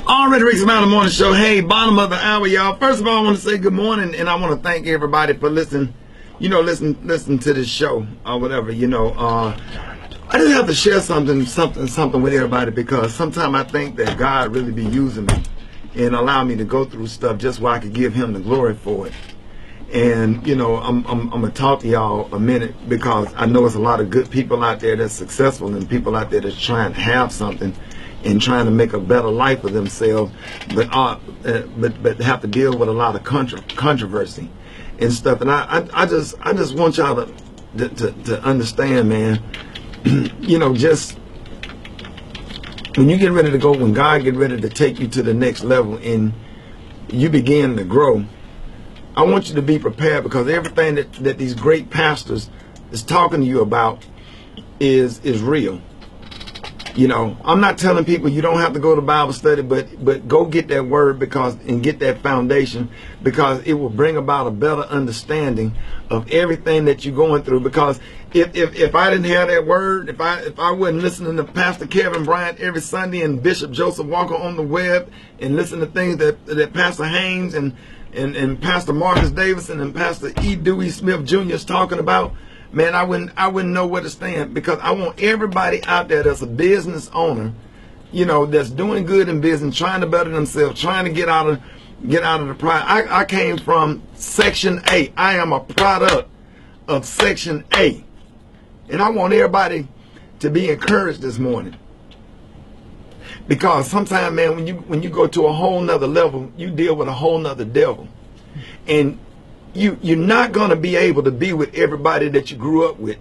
Already reached the morning show. Hey, bottom of the hour, y'all. First of all, I want to say good morning, and I want to thank everybody for listening. Listen to this show or whatever. I just have to share something with everybody, because sometimes I think that God really be using me and allow me to go through stuff just where I could give Him the glory for it. And I'm gonna talk to y'all a minute, because I know there's a lot of good people out there that's successful, and people out there that's trying to have something and trying to make a better life for themselves, but have to deal with a lot of controversy and stuff. And I just want y'all to understand, man. Just when you get ready to go, when God get ready to take you to the next level and you begin to grow, I want you to be prepared, because everything that these great pastors is talking to you about is real. I'm not telling people you don't have to go to Bible study, but go get that word, and get that foundation, because it will bring about a better understanding of everything that you're going through. Because if I didn't have that word, if I wasn't listening to Pastor Kevin Bryant every Sunday and Bishop Joseph Walker on the web, and listen to things that Pastor Haynes and Pastor Marcus Davidson and Pastor E. Dewey Smith Jr. is talking about, man, I wouldn't know where to stand. Because I want everybody out there that's a business owner, that's doing good in business, trying to better themselves, trying to get out of the pride. I came from Section A. I am a product of Section A. And I want everybody to be encouraged this morning. Because sometimes, man, when you go to a whole nother level, you deal with a whole nother devil. And you're not going to be able to be with everybody that you grew up with.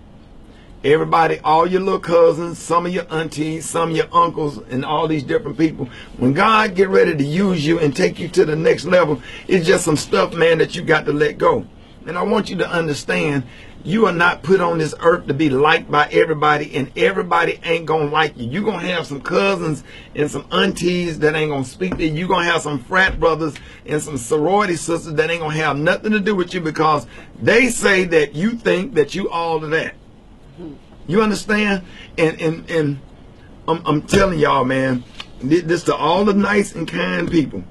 Everybody, all your little cousins, some of your aunties, some of your uncles, and all these different people. When God get ready to use you and take you to the next level, it's just some stuff, man, that you got to let go. And I want you to understand, you are not put on this earth to be liked by everybody, and everybody ain't going to like you. You're going to have some cousins and some aunties that ain't going to speak to you. You're going to have some frat brothers and some sorority sisters that ain't going to have nothing to do with you, because they say that you think that you all of that. You understand? And I'm telling y'all, man, this to all the nice and kind people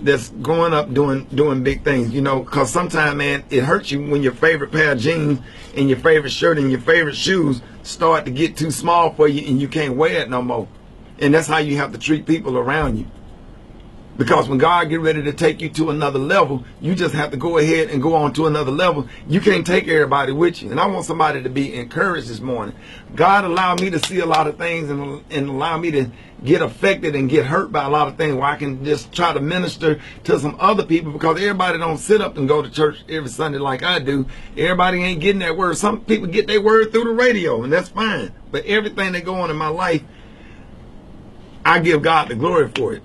that's growing up doing big things, because sometimes, man, it hurts you when your favorite pair of jeans and your favorite shirt and your favorite shoes start to get too small for you and you can't wear it no more. And that's how you have to treat people around you. Because when God get ready to take you to another level, you just have to go ahead and go on to another level. You can't take everybody with you. And I want somebody to be encouraged this morning. God allowed me to see a lot of things and allow me to get affected and get hurt by a lot of things, where I can just try to minister to some other people, because everybody don't sit up and go to church every Sunday like I do. Everybody ain't getting that word. Some people get their word through the radio, and that's fine. But everything that go on in my life, I give God the glory for it.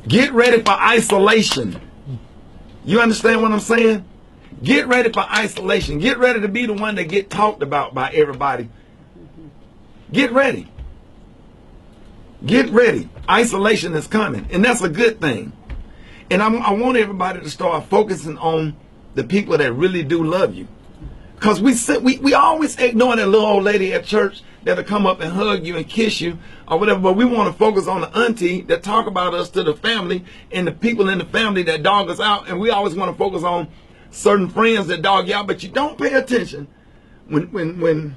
Get ready for isolation. You understand what I'm saying? Get ready for isolation. Get ready to be the one that get talked about by everybody. Get ready. Get ready. Isolation is coming, and that's a good thing. And I want everybody to start focusing on the people that really do love you. Because we always ignore that little old lady at church that'll come up and hug you and kiss you or whatever, but we want to focus on the auntie that talk about us to the family and the people in the family that dog us out. And we always want to focus on certain friends that dog you out, but you don't pay attention when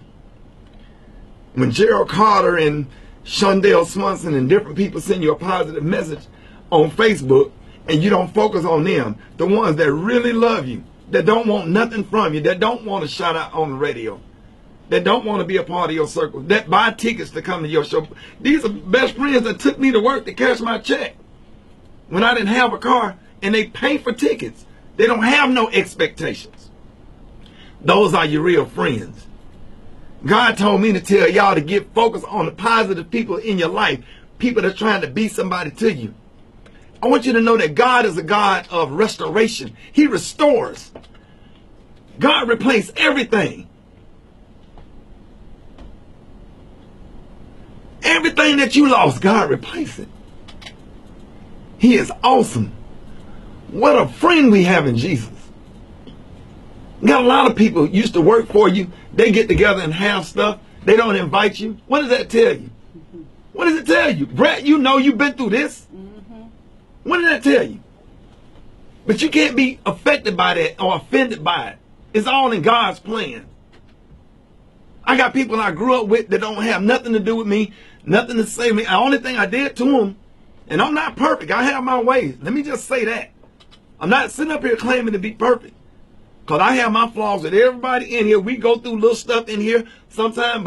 Gerald Carter and Shondell Swanson and different people send you a positive message on Facebook, and you don't focus on them, the ones that really love you, that don't want nothing from you, that don't want to shout out on the radio, that don't want to be a part of your circle, that buy tickets to come to your show. These are best friends that took me to work to cash my check when I didn't have a car, and they pay for tickets. They don't have no expectations. Those are your real friends. God told me to tell y'all to get focused on the positive people in your life, people that's trying to be somebody to you. I want you to know that God is a God of restoration. He restores. God replaced everything. Everything that you lost, God replaced it. He is awesome. What a friend we have in Jesus. Got a lot of people used to work for you. They get together and have stuff. They don't invite you. What does that tell you? What does it tell you? Brett, you know you've been through this. What did that tell you? But you can't be affected by that or offended by it. It's all in God's plan. I got people I grew up with that don't have nothing to do with me, nothing to say to me. The only thing I did to them, and I'm not perfect. I have my ways. Let me just say that. I'm not sitting up here claiming to be perfect. Because I have my flaws with everybody in here. We go through little stuff in here sometimes,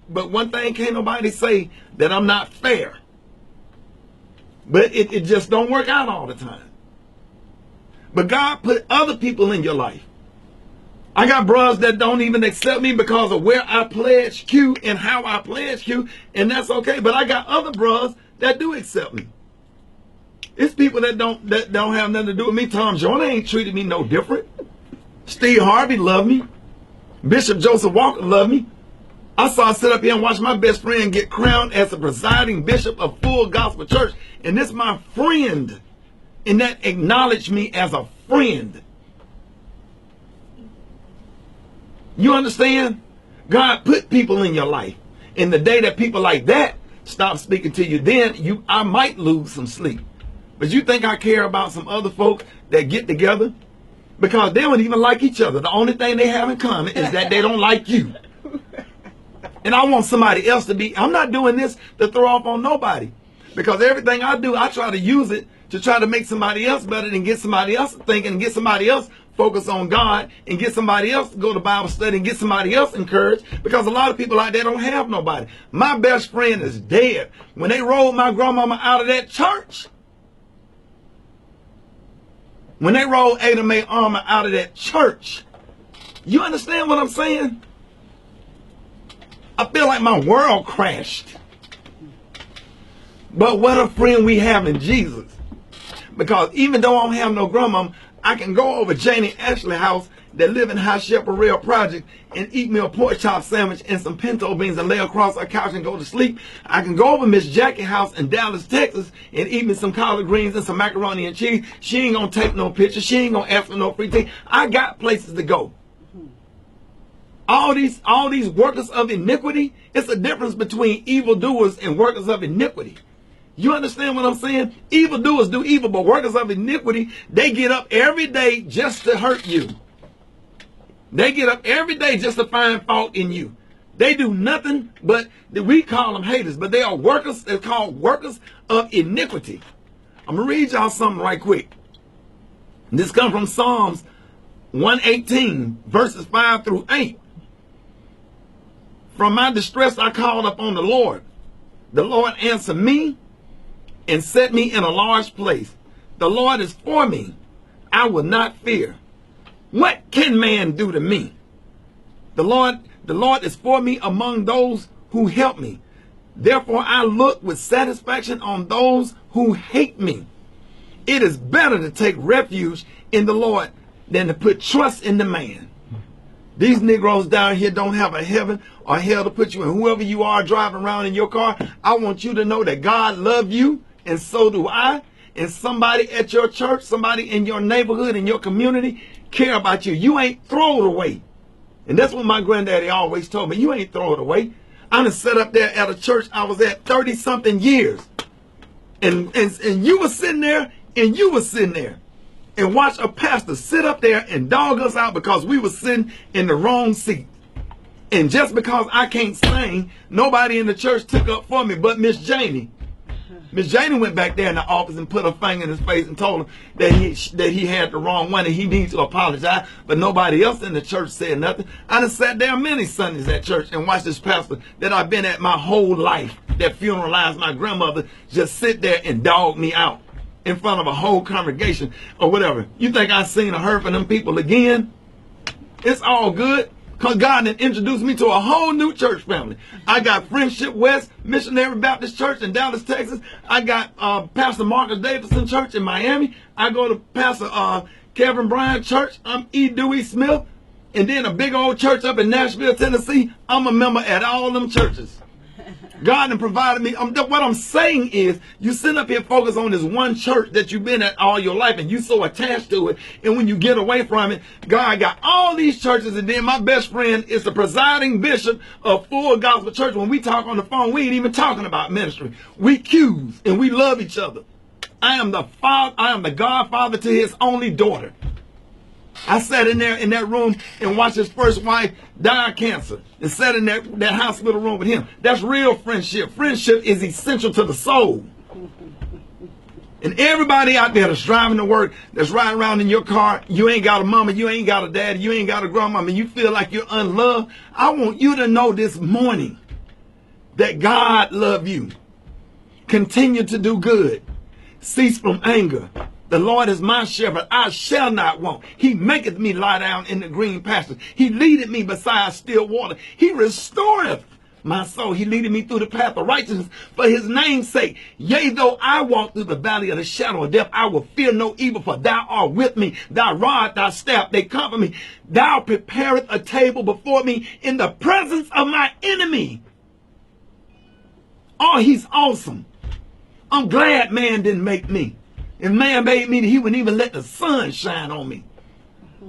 but one thing can't nobody say that I'm not fair. But it just don't work out all the time. But God put other people in your life. I got brothers that don't even accept me because of where I pledge Q and how I pledge Q, and that's okay. But I got other brothers that do accept me. It's people that don't have nothing to do with me. Tom Joyner ain't treated me no different. Steve Harvey loved me. Bishop Joseph Walker loved me. I saw sit up here and watch my best friend get crowned as the presiding bishop of Full Gospel Church, and this my friend, and that acknowledged me as a friend. You understand? God put people in your life. And the day that people like that stop speaking to you, then I might lose some sleep. But you think I care about some other folk that get together? Because they don't even like each other. The only thing they have in common is that they don't like you. And I want somebody else to be. I'm not doing this to throw off on nobody. Because everything I do, I try to use it to try to make somebody else better and get somebody else thinking and get somebody else focus on God and get somebody else to go to Bible study and get somebody else encouraged, because a lot of people out there don't have nobody. My best friend is dead. When they rolled my grandmama out of that church, when they rolled Ada Mae Armour out of that church, you understand what I'm saying? I feel like my world crashed. But what a friend we have in Jesus. Because even though I don't have no grandmama, I can go over Janie Ashley house that live in High Shepherd Rail Project and eat me a pork chop sandwich and some pinto beans and lay across her couch and go to sleep. I can go over Miss Jackie house in Dallas, Texas and eat me some collard greens and some macaroni and cheese. She ain't gonna take no picture. She ain't gonna ask for no free tea. I got places to go. All these workers of iniquity, it's a difference between evildoers and workers of iniquity. You understand what I'm saying? Evildoers do evil, but workers of iniquity, they get up every day just to hurt you. They get up every day just to find fault in you. They do nothing but, we call them haters, but they are workers. They're called workers of iniquity. I'm going to read y'all something right quick. This comes from Psalms 118, verses 5 through 8. From my distress I called upon the Lord. The Lord answered me and set me in a large place. The Lord is for me. I will not fear. What can man do to me? The Lord is for me among those who help me. Therefore I look with satisfaction on those who hate me. It is better to take refuge in the Lord than to put trust in the man. These Negroes down here don't have a heaven or hell to put you in. Whoever you are driving around in your car, I want you to know that God loves you, and so do I. And somebody at your church, somebody in your neighborhood, in your community, care about you. You ain't throw it away. And that's what my granddaddy always told me. You ain't throw it away. I done sat up there at a church I was at 30-something years. And you were sitting there, and you were sitting there. And watch a pastor sit up there and dog us out because we were sitting in the wrong seat. And just because I can't sing, nobody in the church took up for me but Miss Janie. Miss Janie went back there in the office and put her finger in his face and told him that he had the wrong one and he needs to apologize. But nobody else in the church said nothing. I done sat there many Sundays at church and watched this pastor that I've been at my whole life, that funeralized my grandmother, just sit there and dog me out in front of a whole congregation or whatever. You think I seen or heard from them people again? It's all good. Because God had introduced me to a whole new church family. I got Friendship West Missionary Baptist Church in Dallas, Texas. I got Pastor Marcus Davidson Church in Miami. I go to Pastor Kevin Bryant Church. I'm E. Dewey Smith. And then a big old church up in Nashville, Tennessee. I'm a member at all them churches. God has provided me. What I'm saying is, you sit up here focus on this one church that you've been at all your life and you so attached to it. And when you get away from it, God got all these churches. And then my best friend is the presiding bishop of Full Gospel Church. When we talk on the phone, we ain't even talking about ministry. We cues and we love each other. I am the father, I am the godfather to his only daughter. I sat in there in that room and watched his first wife die of cancer and sat in that hospital room with him. That's real friendship. Friendship is essential to the soul. And everybody out there that's driving to work, that's riding around in your car, you ain't got a mama, you ain't got a daddy, you ain't got a grandmama, and you feel like you're unloved. I want you to know this morning that God loves you. Continue to do good. Cease from anger. The Lord is my shepherd, I shall not want. He maketh me lie down in the green pastures. He leadeth me beside still water. He restoreth my soul. He leadeth me through the path of righteousness for his name's sake. Yea, though I walk through the valley of the shadow of death, I will fear no evil, for thou art with me. Thy rod, thy staff, they comfort me. Thou preparest a table before me in the presence of my enemy. Oh, he's awesome. I'm glad man didn't make me. If man made me, he wouldn't even let the sun shine on me.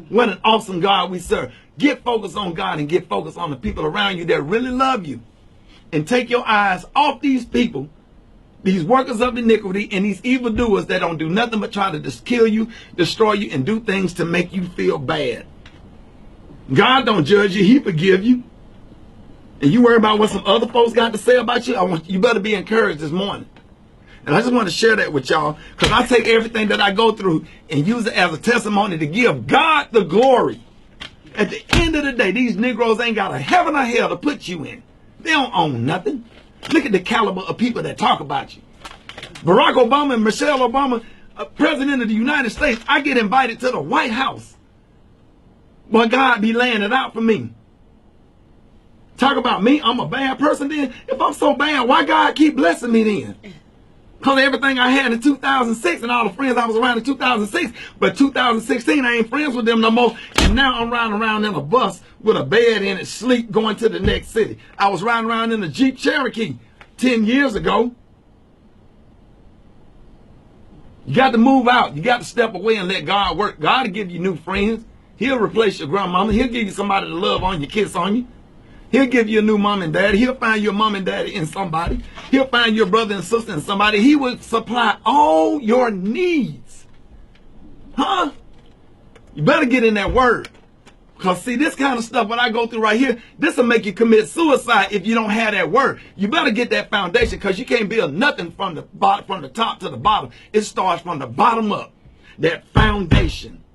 What an awesome God we serve. Get focused on God and get focused on the people around you that really love you. And take your eyes off these people, these workers of iniquity, and these evildoers that don't do nothing but try to just kill you, destroy you, and do things to make you feel bad. God don't judge you. He forgive you. And you worry about what some other folks got to say about you. You better be encouraged this morning. And I just want to share that with y'all, because I take everything that I go through and use it as a testimony to give God the glory. At the end of the day, these Negroes ain't got a heaven or hell to put you in. They don't own nothing. Look at the caliber of people that talk about you. Barack Obama and Michelle Obama, President of the United States, I get invited to the White House. Boy, God be laying it out for me. Talk about me, I'm a bad person then. If I'm so bad, why God keep blessing me then? Because of everything I had in 2006 and all the friends I was around in 2006. But 2016, I ain't friends with them no more. And now I'm riding around in a bus with a bed in it, sleep, going to the next city. I was riding around in a Jeep Cherokee 10 years ago. You got to move out. You got to step away and let God work. God will give you new friends. He'll replace your grandmama. He'll give you somebody to love on you, kiss on you. He'll give you a new mom and daddy. He'll find your mom and daddy in somebody. He'll find your brother and sister in somebody. He will supply all your needs. Huh? You better get in that word. Because see, this kind of stuff, what I go through right here, this will make you commit suicide if you don't have that word. You better get that foundation, because you can't build nothing from the bottom, from the top to the bottom. It starts from the bottom up. That foundation.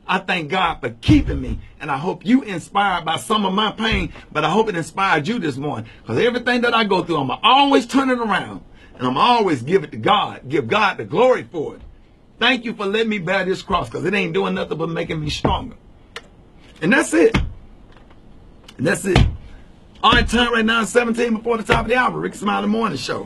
I thank God for keeping me, and I hope you inspired by some of my pain, but I hope it inspired you this morning, because everything that I go through, I'm always turn it around, and I'm always give it to God, give God the glory for it. Thank you for letting me bear this cross, because it ain't doing nothing but making me stronger. And that's it. And that's it. All right, time right now is 17 before the top of the hour. Rick Smiley Morning Show.